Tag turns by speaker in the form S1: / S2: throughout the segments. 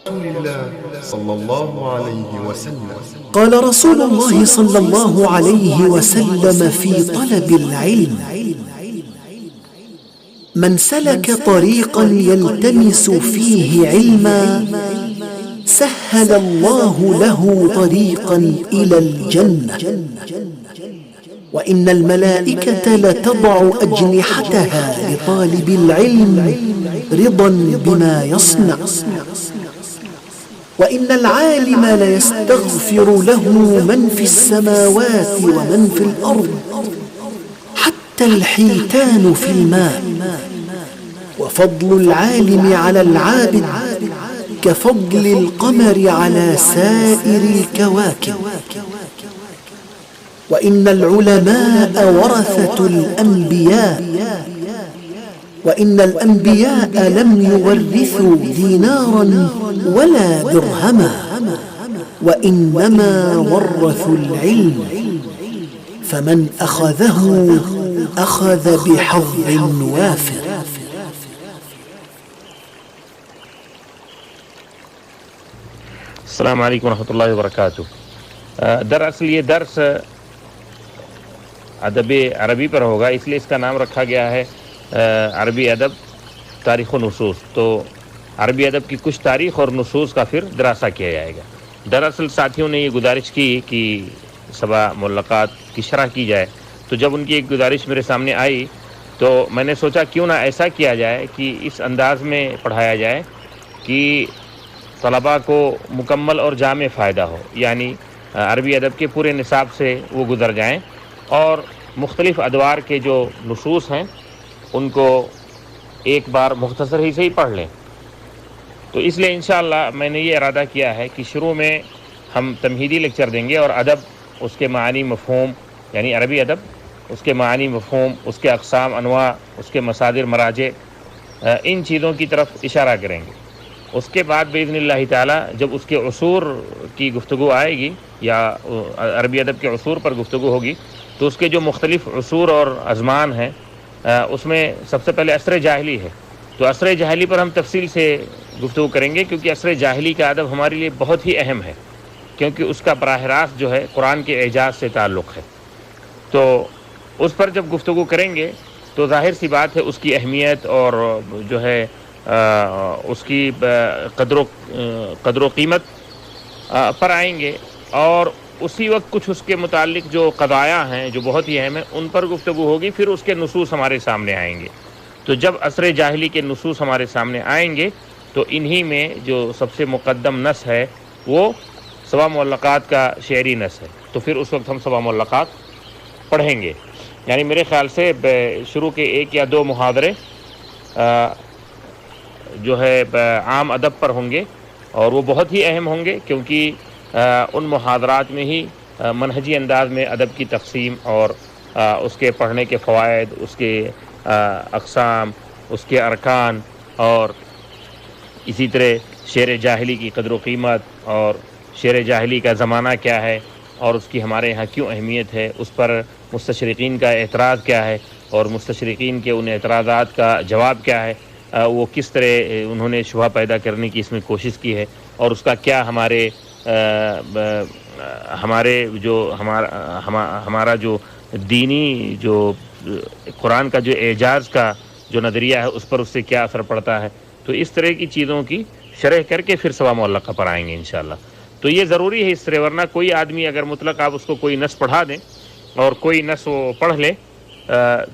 S1: رسول الله صلى الله عليه وسلم.
S2: قال رسول الله صلى الله عليه وسلم في طلب العلم: من سلك طريقا يلتمس فيه علما سهل الله له طريقا إلى الجنة، وإن الملائكة لتضع أجنحتها لطالب العلم رضا بما يصنع، وإن العالم ليستغفر له من في السماوات ومن في الأرض حتى الحيتان في الماء، وفضل العالم على العابد كفضل القمر على سائر الكواكب، وإن العلماء ورثة الأنبياء، وإن الأنبياء لم يورثوا دينارا ولا درهما، وإنما ورثوا العلم، فمن أخذه أخذ بحظ وافر.
S3: السلام علیکم ورحمۃ اللہ وبرکاتہ. دراصل یہ درس ادب عربی پر ہوگا، اس لیے اس کا نام رکھا گیا ہے عربی ادب تاریخ و نصوص. تو عربی ادب کی کچھ تاریخ اور نصوص کا پھر دراسہ کیا جائے گا. دراصل ساتھیوں نے یہ گزارش کی کہ سبا ملقات کی شرح کی جائے، تو جب ان کی ایک گزارش میرے سامنے آئی تو میں نے سوچا کیوں نہ ایسا کیا جائے کہ اس انداز میں پڑھایا جائے کہ طلباء کو مکمل اور جامع فائدہ ہو، یعنی عربی ادب کے پورے نصاب سے وہ گزر جائیں اور مختلف ادوار کے جو نصوص ہیں ان کو ایک بار مختصر ہی سے ہی پڑھ لیں. تو اس لیے انشاءاللہ میں نے یہ ارادہ کیا ہے کہ شروع میں ہم تمہیدی لیکچر دیں گے اور ادب، اس کے معانی مفہوم، یعنی عربی ادب، اس کے معانی مفہوم، اس کے اقسام انواع، اس کے مصادر مراجع، ان چیزوں کی طرف اشارہ کریں گے. اس کے بعد باذن اللہ تعالی جب اس کے عصور کی گفتگو آئے گی یا عربی ادب کے عصور پر گفتگو ہوگی تو اس کے جو مختلف عصور اور ازمان ہیں اس میں سب سے پہلے عصر جاہلی ہے. تو عصر جاہلی پر ہم تفصیل سے گفتگو کریں گے، کیونکہ عصر جاہلی کا ادب ہمارے لیے بہت ہی اہم ہے، کیونکہ اس کا براہ راست جو ہے قرآن کے اعجاز سے تعلق ہے. تو اس پر جب گفتگو کریں گے تو ظاہر سی بات ہے اس کی اہمیت اور جو ہے اس کی قدر و قیمت پر آئیں گے، اور اسی وقت کچھ اس کے متعلق جو قضایا ہیں جو بہت ہی اہم ہیں ان پر گفتگو ہوگی. پھر اس کے نصوص ہمارے سامنے آئیں گے. تو جب عصر جاہلی کے نصوص ہمارے سامنے آئیں گے تو انہی میں جو سب سے مقدم نص ہے وہ سبع معلقات کا شعری نص ہے. تو پھر اس وقت ہم سبع معلقات پڑھیں گے. یعنی میرے خیال سے شروع کے 1 یا 2 محاضرے جو ہے عام ادب پر ہوں گے، اور وہ بہت ہی اہم ہوں گے، کیونکہ ان محاضرات میں ہی منہجی انداز میں ادب کی تقسیم اور اس کے پڑھنے کے فوائد، اس کے اقسام، اس کے ارکان، اور اسی طرح شعر جاہلی کی قدر و قیمت اور شعر جاہلی کا زمانہ کیا ہے اور اس کی ہمارے یہاں کیوں اہمیت ہے، اس پر مستشرقین کا اعتراض کیا ہے اور مستشرقین کے ان اعتراضات کا جواب کیا ہے، وہ کس طرح انہوں نے شبہ پیدا کرنے کی اس میں کوشش کی ہے، اور اس کا کیا ہمارا جو دینی جو قرآن کا جو اعجاز کا جو نظریہ ہے اس پر اس سے کیا اثر پڑتا ہے. تو اس طرح کی چیزوں کی شرح کر کے پھر سبع معلقہ پر آئیں گے انشاءاللہ. تو یہ ضروری ہے اس طرح، ورنہ کوئی آدمی اگر مطلق آپ اس کو کوئی نص پڑھا دیں اور کوئی نص وہ پڑھ لے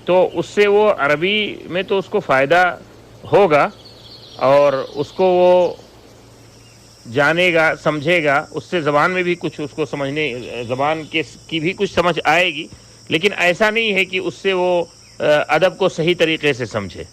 S3: تو اس سے وہ عربی میں تو اس کو فائدہ ہوگا اور اس کو وہ جانے گا، سمجھے گا، اس سے زبان میں بھی کچھ اس کو سمجھنے، زبان کی بھی کچھ سمجھ آئے گی، لیکن ایسا نہیں ہے کہ اس سے وہ ادب کو صحیح طریقے سے سمجھے.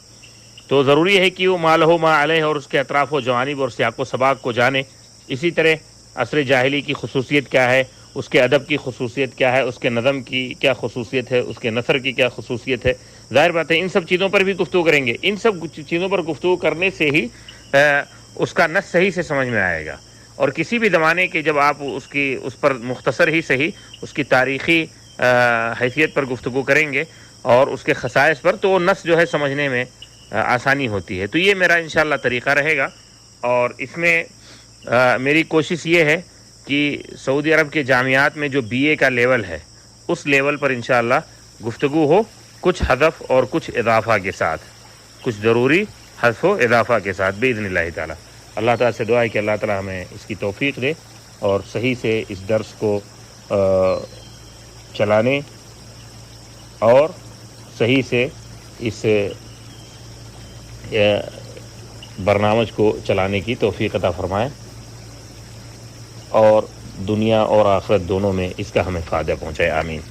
S3: تو ضروری ہے کہ وہ ما لہ ما علیہ اور اس کے اطراف و جوانب اور سیاق و سباق کو جانے. اسی طرح عصر جاہلی کی خصوصیت کیا ہے، اس کے ادب کی خصوصیت کیا ہے، اس کے نظم کی کیا خصوصیت ہے، اس کے نثر کی کیا خصوصیت ہے. ظاہر بات ہے ان سب چیزوں پر بھی گفتگو کریں گے. ان سب چیزوں پر گفتگو کرنے سے ہی اس کا نص صحیح سے سمجھ میں آئے گا. اور کسی بھی زمانے کے جب آپ اس پر مختصر ہی صحیح اس کی تاریخی حیثیت پر گفتگو کریں گے اور اس کے خصائص پر، تو وہ نص جو ہے سمجھنے میں آسانی ہوتی ہے. تو یہ میرا انشاءاللہ طریقہ رہے گا. اور اس میں میری کوشش یہ ہے کہ سعودی عرب کے جامعات میں جو BA کا لیول ہے اس لیول پر انشاءاللہ گفتگو ہو، کچھ حذف اور کچھ اضافہ کے ساتھ، کچھ ضروری حذف و اضافہ کے ساتھ باذن اللہ تعالی۔ اللہ تعالیٰ سے دعا ہے کہ اللہ تعالیٰ ہمیں اس کی توفیق دے اور صحیح سے اس درس کو چلانے اور صحیح سے اس برنامج کو چلانے کی توفیق عطا فرمائے اور دنیا اور آخرت دونوں میں اس کا ہمیں فائدہ پہنچائے، آمین۔